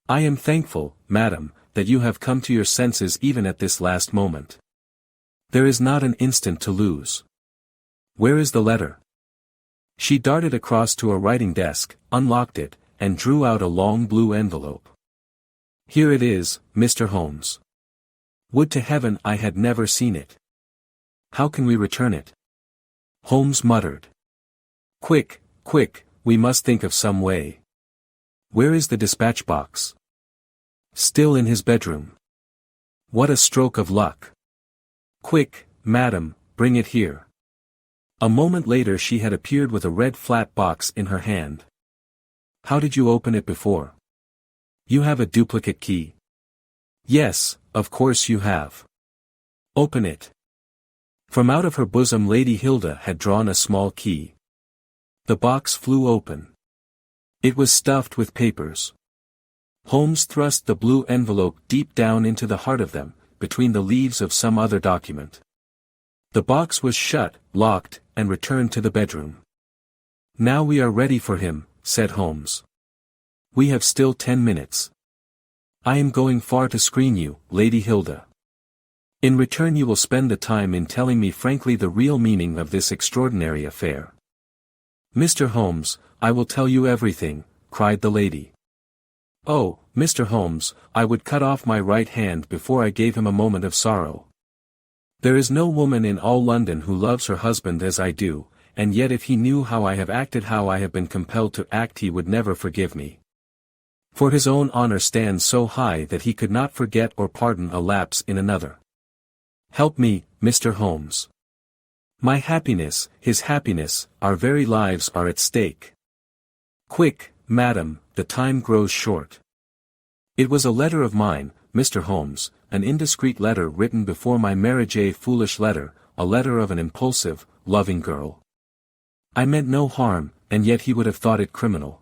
I am thankful, madam, that you have come to your senses even at this last moment. There is not an instant to lose. Where is the letter? She darted across to a writing desk, unlocked it, and drew out a long blue envelope. Here it is, Mr. Holmes. Would to heaven I had never seen it. How can we return it? Holmes muttered. Quick, we must think of some way. Where is the dispatch box? Still in his bedroom. What a stroke of luck. Quick, madam, bring it here. A moment later she had appeared with a red flat box in her hand. How did you open it before? You have a duplicate key. Yes, of course you have. Open it. From out of her bosom Lady Hilda had drawn a small key. The box flew open. It was stuffed with papers. Holmes thrust the blue envelope deep down into the heart of them, between the leaves of some other document. The box was shut, locked, and returned to the bedroom. Now we are ready for him, said Holmes. We have still 10 minutes. I am going far to screen you, Lady Hilda. In return you will spend the time in telling me frankly the real meaning of this extraordinary affair. Mr. Holmes, I will tell you everything, cried the lady. Oh, Mr. Holmes, I would cut off my right hand before I gave him a moment of sorrow. There is no woman in all London who loves her husband as I do, and yet if he knew how I have acted, how I have been compelled to act, he would never forgive me. For his own honor stands so high that he could not forget or pardon a lapse in another. Help me, Mr. Holmes. My happiness, his happiness, our very lives are at stake. Quick, madam, the time grows short. It was a letter of mine, Mr. Holmes, an indiscreet letter written before my marriage, a foolish letter, a letter of an impulsive, loving girl. I meant no harm, and yet he would have thought it criminal.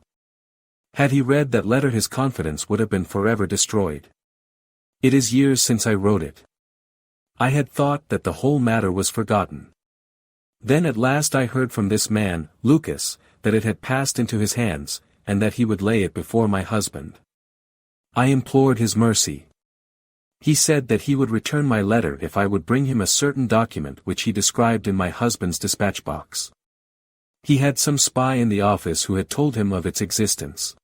Had he read that letter, his confidence would have been forever destroyed. It is years since I wrote it. I had thought that the whole matter was forgotten. Then at last I heard from this man, Lucas, that it had passed into his hands, and that he would lay it before my husband. I implored his mercy. He said that he would return my letter if I would bring him a certain document which he described in my husband's dispatch box. He had some spy in the office who had told him of its existence.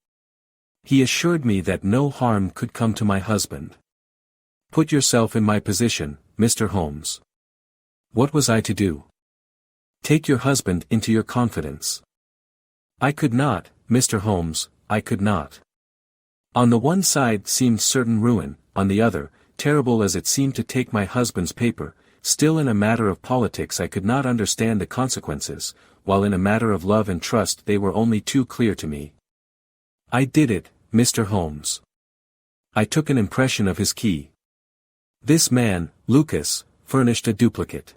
He assured me that no harm could come to my husband. Put yourself in my position, Mr. Holmes. What was I to do? Take your husband into your confidence. I could not, Mr. Holmes, I could not. On the one side seemed certain ruin, on the other, terrible as it seemed to take my husband's paper, still in a matter of politics I could not understand the consequences, while in a matter of love and trust they were only too clear to me. I did it, Mr. Holmes. I took an impression of his key. This man, Lucas, furnished a duplicate.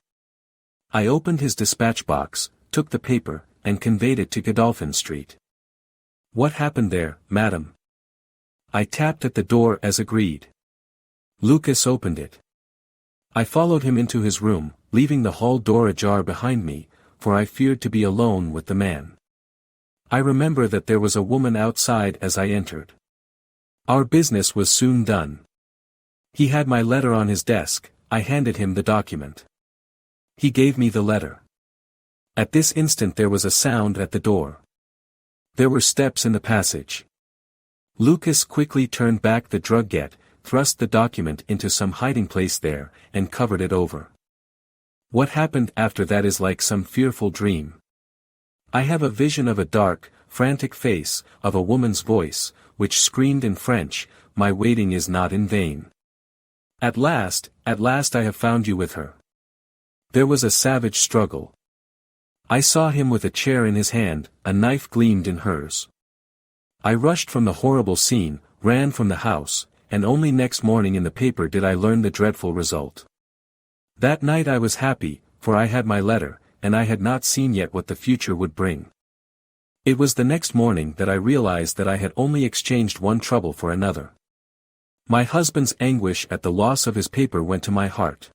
I opened his dispatch box, took the paper, and conveyed it to Godolphin Street. What happened there, madam? I tapped at the door as agreed. Lucas opened it. I followed him into his room, leaving the hall door ajar behind me, for I feared to be alone with the man. I remember that there was a woman outside as I entered. Our business was soon done. He had my letter on his desk, I handed him the document. He gave me the letter. At this instant there was a sound at the door. There were steps in the passage. Lucas quickly turned back the drugget, thrust the document into some hiding place there, and covered it over. What happened after that is like some fearful dream. I have a vision of a dark, frantic face, of a woman's voice, which screamed in French, "My waiting is not in vain. At last I have found you with her." There was a savage struggle. I saw him with a chair in his hand, a knife gleamed in hers. I rushed from the horrible scene, ran from the house, and only next morning in the paper did I learn the dreadful result. That night I was happy, for I had my letter, and I had not seen yet what the future would bring. It was the next morning that I realized that I had only exchanged one trouble for another. My husband's anguish at the loss of his paper went to my heart.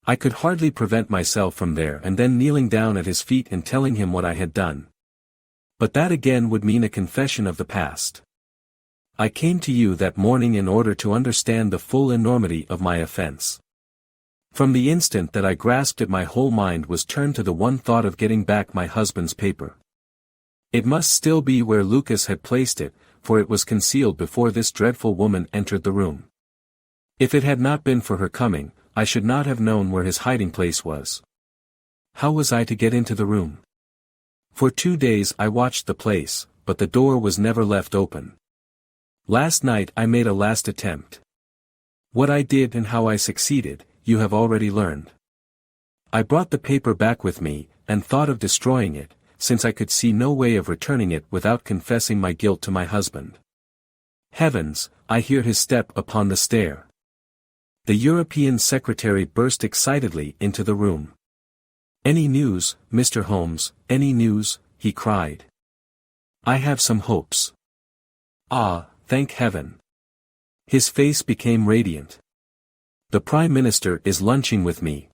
I could hardly prevent myself from there and then kneeling down at his feet and telling him what I had done. But that again would mean a confession of the past. I came to you that morning in order to understand the full enormity of my offense. From the instant that I grasped it my whole mind was turned to the one thought of getting back my husband's paper. It must still be where Lucas had placed it, for it was concealed before this dreadful woman entered the room. If it had not been for her coming, I should not have known where his hiding place was. How was I to get into the room? For 2 days I watched the place, but the door was never left open. Last night I made a last attempt. What I did and how I succeeded, you have already learned. I brought the paper back with me, and thought of destroying it, since I could see no way of returning it without confessing my guilt to my husband. Heavens, I hear his step upon the stair. The European secretary burst excitedly into the room. "Any news, Mr. Holmes, any news?" he cried. "I have some hopes." "Ah, thank heaven." His face became radiant. "The Prime Minister is lunching with me.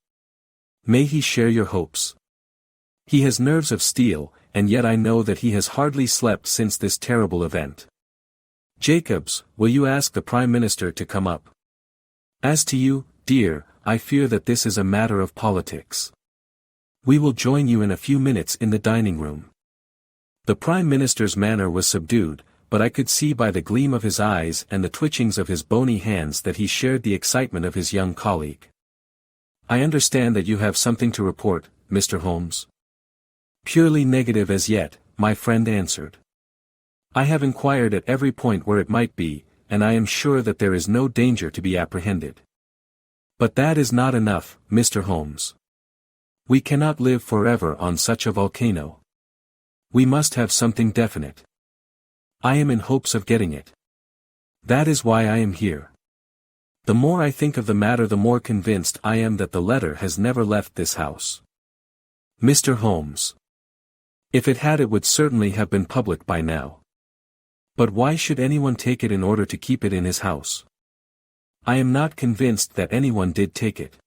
May he share your hopes. He has nerves of steel, and yet I know that he has hardly slept since this terrible event. Jacobs, will you ask the Prime Minister to come up? As to you, dear, I fear that this is a matter of politics. We will join you in a few minutes in the dining room. The Prime Minister's manner was subdued, but I could see by the gleam of his eyes and the twitchings of his bony hands that he shared the excitement of his young colleague. I understand that you have something to report, Mr. Holmes. Purely negative as yet, my friend answered. I have inquired at every point where it might be, and I am sure that there is no danger to be apprehended. But that is not enough, Mr. Holmes. We cannot live forever on such a volcano. We must have something definite. I am in hopes of getting it. That is why I am here. The more I think of the matter, the more convinced I am that the letter has never left this house. Mr. Holmes. If it had, it would certainly have been public by now. But why should anyone take it in order to keep it in his house? I am not convinced that anyone did take it.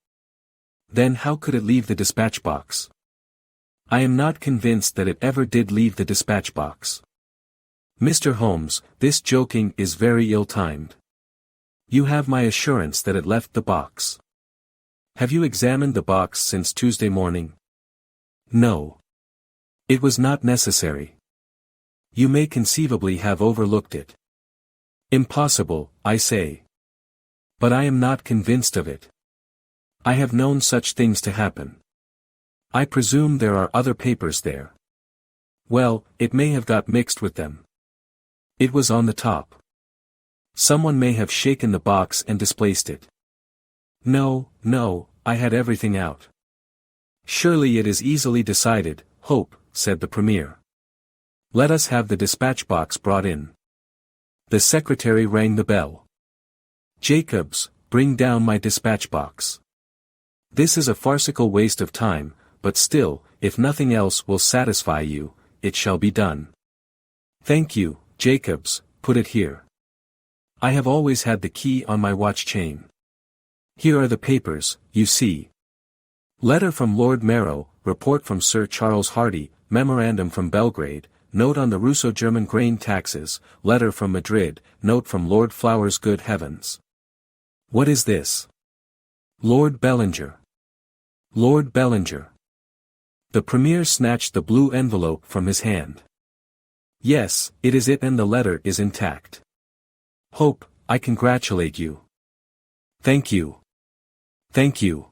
Then how could it leave the dispatch box? I am not convinced that it ever did leave the dispatch box. Mr. Holmes, this joking is very ill-timed. You have my assurance that it left the box. Have you examined the box since Tuesday morning? No. It was not necessary. You may conceivably have overlooked it. Impossible, I say. But I am not convinced of it. I have known such things to happen. I presume there are other papers there. Well, it may have got mixed with them. It was on the top. Someone may have shaken the box and displaced it. No, I had everything out. Surely it is easily decided, Hope, said the Premier. Let us have the dispatch box brought in. The secretary rang the bell. Jacobs, bring down my dispatch box. This is a farcical waste of time, but still, if nothing else will satisfy you, it shall be done. Thank you, Jacobs, put it here. I have always had the key on my watch chain. Here are the papers, you see. Letter from Lord Marrow, report from Sir Charles Hardy, memorandum from Belgrade, note on the Russo-German grain taxes, letter from Madrid, note from Lord Flowers. Good heavens! What is this? Lord Bellinger. Lord Bellinger. The Premier snatched the blue envelope from his hand. Yes, it is it, and the letter is intact. Hope, I congratulate you. Thank you. Thank you.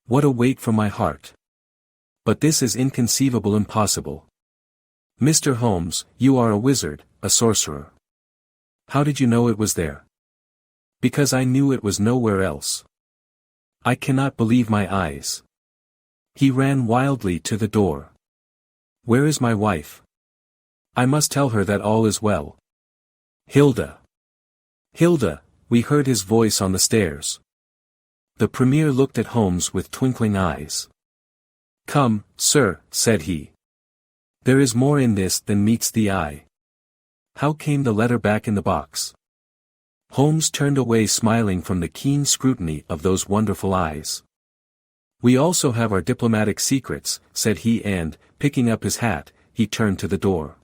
What a weight from my heart. But this is inconceivable, impossible. Mr. Holmes, you are a wizard, a sorcerer. How did you know it was there? Because I knew it was nowhere else. I cannot believe my eyes. He ran wildly to the door. Where is my wife? I must tell her that all is well. Hilda. Hilda, we heard his voice on the stairs. The Premier looked at Holmes with twinkling eyes. Come, sir, said he. There is more in this than meets the eye. How came the letter back in the box? Holmes turned away smiling from the keen scrutiny of those wonderful eyes. We also have our diplomatic secrets, said he, and, picking up his hat, he turned to the door.